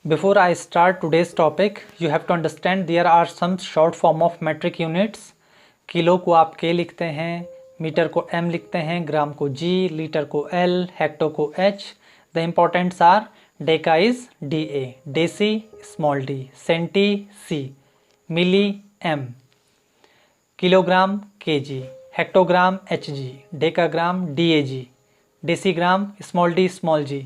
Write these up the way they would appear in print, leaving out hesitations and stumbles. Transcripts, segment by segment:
Before I start today's topic, you have to understand there are some short form of metric units. Kilo को आप K लिखते हैं, metre को M लिखते हैं, ग्राम को G, लीटर को L, हेक्टो को H. The importants are deca is DA, deci small d, centi C, milli M, kilogram kg, hectogram Hg, decagram DAg, decigram small g,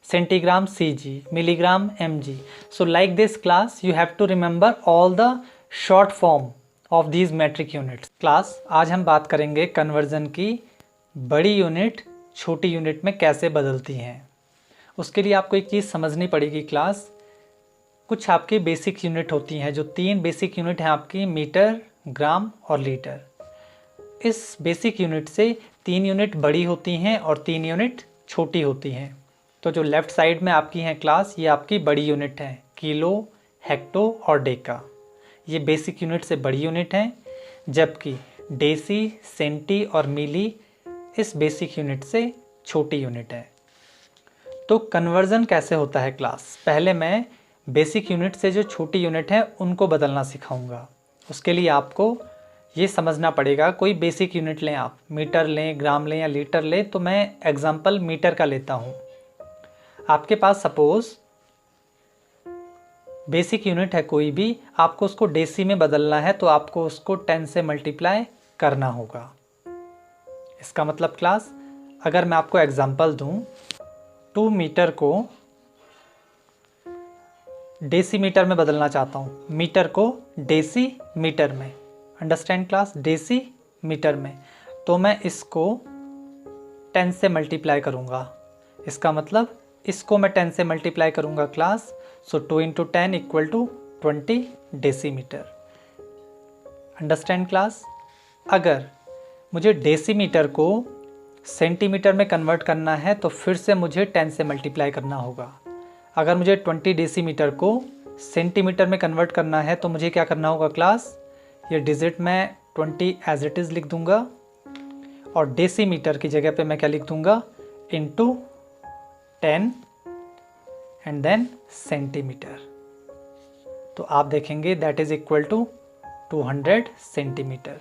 centigram Cg, milligram Mg. So like this class you have to remember all the short form of these metric units. Class आज हम बात करेंगे conversion की बड़ी unit छोटी unit में कैसे बदलती हैं। उसके लिए आपको एक चीज़ समझनी पड़ेगी क्लास, कुछ आपकी बेसिक यूनिट होती हैं, जो तीन बेसिक यूनिट हैं आपकी मीटर, ग्राम और लीटर। इस बेसिक यूनिट से तीन यूनिट बड़ी होती हैं और तीन यूनिट छोटी होती हैं। तो जो लेफ़्ट साइड में आपकी हैं क्लास, ये आपकी बड़ी यूनिट है, किलो, हेक्टो और डेका। ये बेसिक यूनिट से बड़ी यूनिट हैं, जबकि डेसी, सेंटी और मिली इस बेसिक यूनिट से छोटी यूनिट है। तो कन्वर्जन कैसे होता है क्लास, पहले मैं बेसिक यूनिट से जो छोटी यूनिट है उनको बदलना सिखाऊंगा। उसके लिए आपको ये समझना पड़ेगा, कोई बेसिक यूनिट लें आप, मीटर लें, ग्राम लें या लीटर लें। तो मैं एग्जांपल मीटर का लेता हूँ। आपके पास सपोज बेसिक यूनिट है कोई भी, आपको उसको डेसी में बदलना है तो आपको उसको 10 से मल्टीप्लाई करना होगा। इसका मतलब क्लास, अगर मैं आपको एग्जांपल दूं, 2 मीटर को डेसी मीटर में बदलना चाहता हूं, मीटर को डेसी मीटर में, अंडरस्टैंड क्लास, डेसी मीटर में, तो मैं इसको 10 से मल्टीप्लाई करूंगा। इसका मतलब इसको मैं 10 से मल्टीप्लाई करूंगा क्लास। सो 2 × 10 = 20 डेसीमीटर। Understand class. अगर मुझे डेसीमीटर को सेंटीमीटर में कन्वर्ट करना है तो फिर से मुझे 10 से मल्टीप्लाई करना होगा। अगर मुझे 20 डेसीमीटर को सेंटीमीटर में कन्वर्ट करना है तो मुझे क्या करना होगा क्लास, ये डिजिट मैं 20 एज इट इज़ लिख दूंगा और डेसीमीटर की जगह पे मैं क्या लिख दूंगा, इंटू 10 एंड देन सेंटीमीटर। तो आप देखेंगे that is equal to 200 centimetre.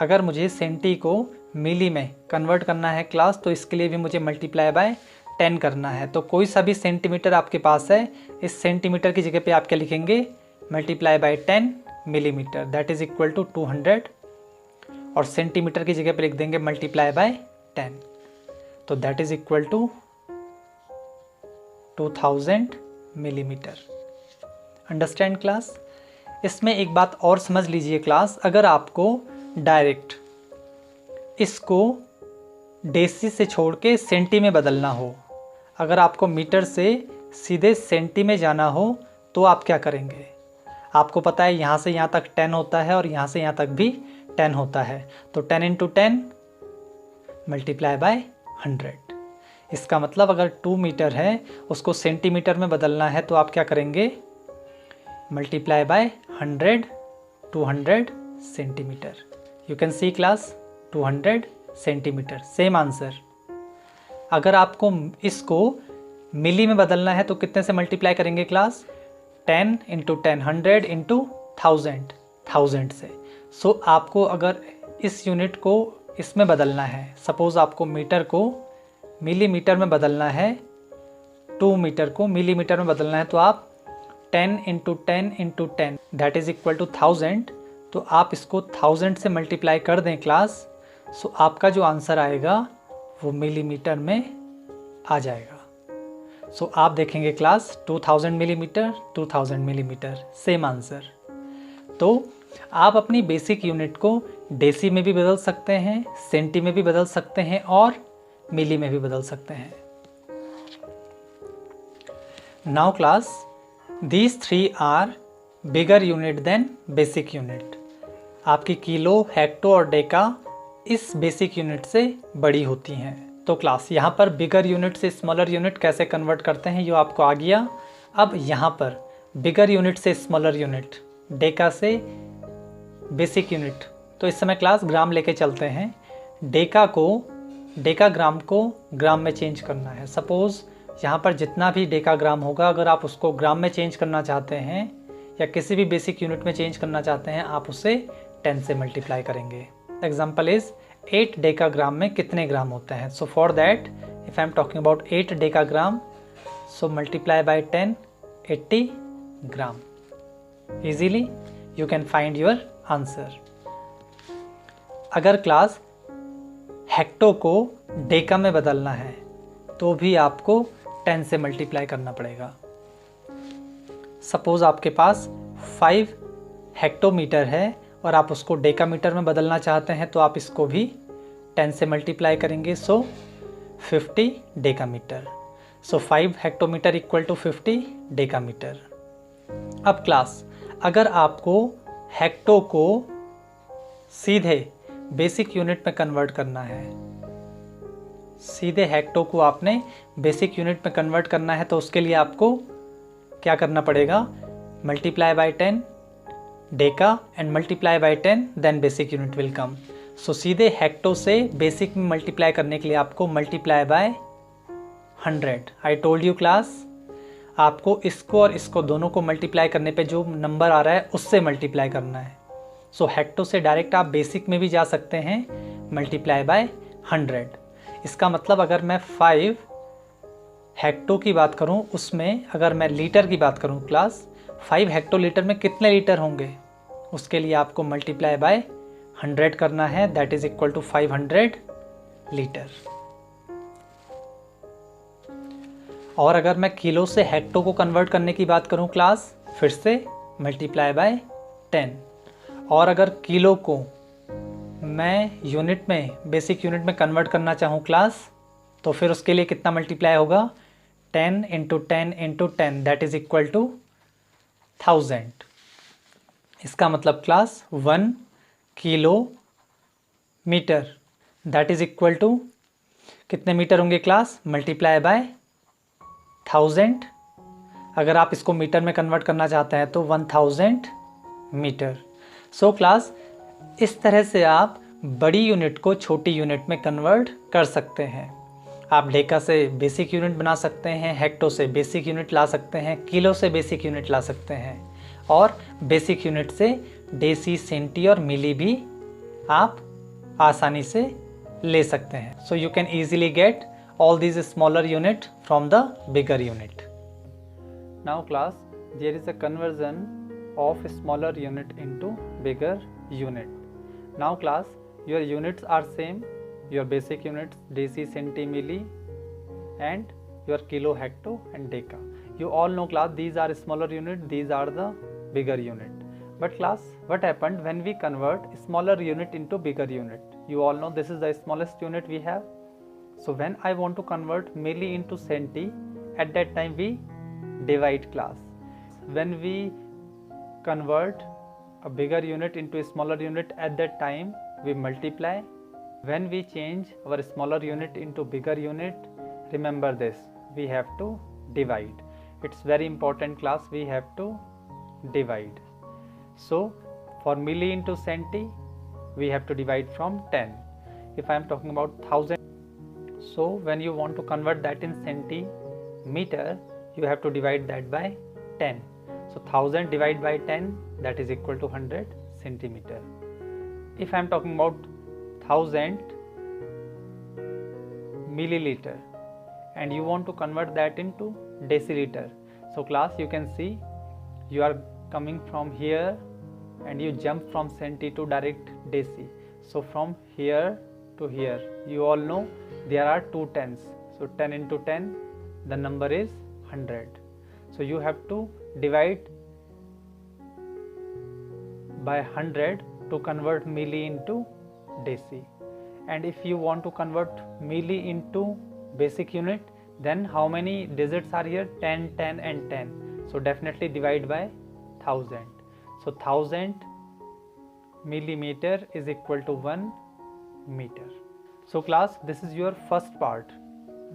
अगर मुझे सेंटी को मिली में कन्वर्ट करना है क्लास, तो इसके लिए भी मुझे मल्टीप्लाई बाय 10 करना है। तो कोई सा भी सेंटीमीटर आपके पास है, इस सेंटीमीटर की जगह पे आप क्या लिखेंगे, multiply by 10 millimetre, that is equal to 200, और सेंटीमीटर की जगह पे लिख देंगे मल्टीप्लाई बाय 10, तो that is equal to 2000 millimetre. Understand class. इसमें एक बात और समझ लीजिए क्लास, अगर आपको डायरेक्ट इसको डेसी से छोड़ के सेंटी में बदलना हो, अगर आपको मीटर से सीधे सेंटी में जाना हो, तो आप क्या करेंगे, आपको पता है यहाँ से यहाँ तक 10 होता है और यहाँ से यहाँ तक भी 10 होता है। तो 10 × 10 मल्टीप्लाई बाय 100। इसका मतलब अगर 2 मीटर है, उसको सेंटीमीटर में बदलना है तो आप क्या करेंगे, multiply by 100, 200 centimetre. You can see class, 200 centimetre, same answer. अगर आपको इसको मिली में बदलना है तो कितने से मल्टीप्लाई करेंगे क्लास, 10 × 10, 100 × 1000 से। सो आपको अगर इस यूनिट को इसमें बदलना है, सपोज आपको मीटर को मिलीमीटर में बदलना है, 2 मीटर को मिलीमीटर में बदलना है, तो आप 10 × 10 × 10 दैट इज इक्वल टू 1000। तो आप इसको 1000 से मल्टीप्लाई कर दें क्लास, सो आपका जो आंसर आएगा वो मिलीमीटर में आ जाएगा। सो आप देखेंगे class, 2000 millimetre, 2000 millimetre, same answer. तो आप अपनी बेसिक यूनिट को डेसी में भी बदल सकते हैं, सेंटी में भी बदल सकते हैं और मिली में भी बदल सकते हैं। Now class, these 3 are bigger unit than basic unit. आपकी किलो, हेक्टो और डेका इस बेसिक यूनिट से बड़ी होती हैं। तो क्लास यहाँ पर बिगर यूनिट से स्मॉलर यूनिट कैसे कन्वर्ट करते हैं, ये आपको आ गया। अब यहाँ पर बिगर यूनिट से स्मॉलर यूनिट, डेका से बेसिक यूनिट, तो इस समय क्लास ग्राम लेके चलते हैं। डेका ग्राम को ग्राम में चेंज करना है। सपोज यहाँ पर जितना भी डेकाग्राम होगा अगर आप उसको ग्राम में चेंज करना चाहते हैं या किसी भी बेसिक यूनिट में चेंज करना चाहते हैं आप उसे 10 से मल्टीप्लाई करेंगे। एग्जाम्पल इज 8 डेकाग्राम में कितने ग्राम होते हैं। So for that if I am talking about 8 decagram, so multiply by 10, 80 gram. Easily you can find your answer. अगर क्लास हेक्टो को डेका में बदलना है तो भी आपको 10 से मल्टीप्लाई करना पड़ेगा। सपोज आपके पास 5 हेक्टोमीटर है और आप उसको डेकामीटर में बदलना चाहते हैं तो आप इसको भी 10 से मल्टीप्लाई करेंगे। So 50 decametre. So 5 hectometre equal to 50 decametre. अब क्लास अगर आपको हेक्टो को सीधे बेसिक यूनिट में कन्वर्ट करना है, सीधे हेक्टो को आपने बेसिक यूनिट में कन्वर्ट करना है तो उसके लिए आपको क्या करना पड़ेगा, multiply by 10 deca and multiply by 10 then basic unit will come. So सीधे हेक्टो से बेसिक में मल्टीप्लाई करने के लिए आपको multiply by 100। I told you class, आपको इसको और इसको दोनों को मल्टीप्लाई करने पे जो नंबर आ रहा है उससे मल्टीप्लाई करना है। सो हेक्टो से डायरेक्ट आप बेसिक में भी जा सकते हैं, मल्टीप्लाई बाय 100। इसका मतलब अगर मैं 5 हेक्टो की बात करूं, उसमें अगर मैं लीटर की बात करूं क्लास, 5 हेक्टोलीटर में कितने लीटर होंगे, उसके लिए आपको मल्टीप्लाई बाय 100 करना है, that is equal to 500 litre. और अगर मैं किलो से हेक्टो को कन्वर्ट करने की बात करूं क्लास, फिर से मल्टीप्लाई बाय 10। और अगर किलो को मैं यूनिट में बेसिक यूनिट में कन्वर्ट करना चाहूँ क्लास, तो फिर उसके लिए कितना मल्टीप्लाई होगा, 10 into 10 into 10 that is equal to 1000। इसका मतलब class 1 kilometre that is equal to कितने मीटर होंगे क्लास, मल्टीप्लाई बाय 1000। अगर आप इसको मीटर में कन्वर्ट करना चाहते हैं तो 1000 मीटर। सो क्लास इस तरह से आप बड़ी यूनिट को छोटी यूनिट में कन्वर्ट कर सकते हैं। आप डेका से बेसिक यूनिट बना सकते हैं, हेक्टो से बेसिक यूनिट ला सकते हैं, किलो से बेसिक यूनिट ला सकते हैं और बेसिक यूनिट से डेसी, सेंटी और मिली भी आप आसानी से ले सकते हैं। So you can easily get all these smaller unit from the bigger unit. Now class, there is a conversion of smaller unit into bigger unit. Now class, your units are same, your basic units deci, centi, milli and your kilo, hecto and deca. You all know class, these are smaller unit, these are the bigger unit. But class, what happened when we convert smaller unit into bigger unit? You all know this is the smallest unit we have. So when I want to convert milli into centi, at that time we divide class. When we convert a bigger unit into a smaller unit, at that time we multiply. When we change our smaller unit into bigger unit, remember this, we have to divide. It's very important class, we have to divide. So for milli into centi, we have to divide from 10. If I am talking about 1000, so when you want to convert that in centimeter, you have to divide that by 10. So 1000 divided by 10, that is equal to 100 centimeter. If I am talking about 1000 milliliter and you want to convert that into deciliter, so class you can see you are coming from here and you jump from centi to direct deci. So from here to here, you all know there are 2 tens. So 10 into 10, the number is 100. So you have to divide by 100 to convert milli into deci. And if you want to convert milli into basic unit, then how many digits are here? 10, 10 and 10. So definitely divide by 1000. So 1000 millimeter is equal to 1 meter. So class, this is your first part,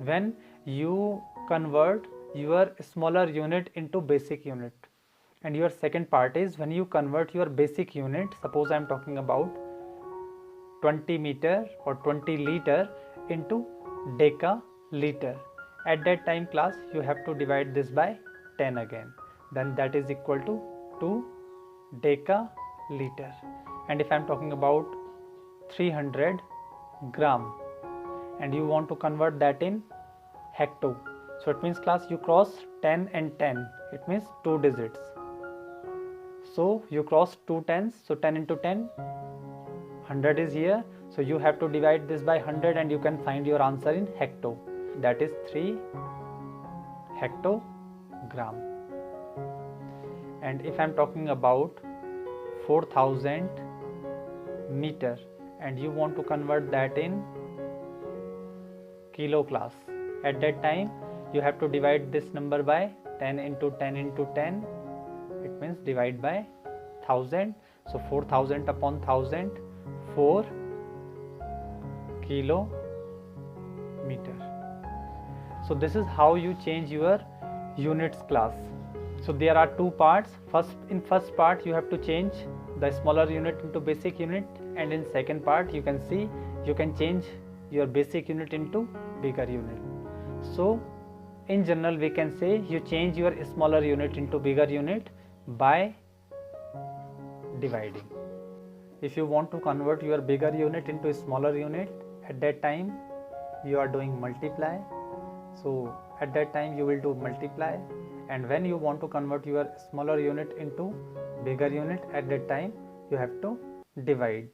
when you convert your smaller unit into basic unit. And your second part is when you convert your basic unit, suppose I am talking about 20 meter or 20 liter into decaliter. At that time class you have to divide this by 10 again, then that is equal to 2 decaliter. And if I am talking about 300 gram and you want to convert that in hecto, so it means class you cross 10 and 10, it means 2 digits. So you cross 2 tens, so 10 into 10, 100 is here, so you have to divide this by 100 and you can find your answer in hecto, that is 3 hectogram. And if I am talking about 4000 meter and you want to convert that in kilo class, at that time you have to divide this number by 10 into 10 into 10, it means divide by 1000, so 4000 upon 1000, 4 kilometer. So this is how you change your units class. So there are two parts. In first part you have to change the smaller unit into basic unit, and in second part you can see you can change your basic unit into bigger unit. So in general we can say you change your smaller unit into bigger unit by dividing. If you want to convert your bigger unit into a smaller unit, at that time you are doing multiply, so at that time you will do multiply, and when you want to convert your smaller unit into bigger unit, at that time you have to divide.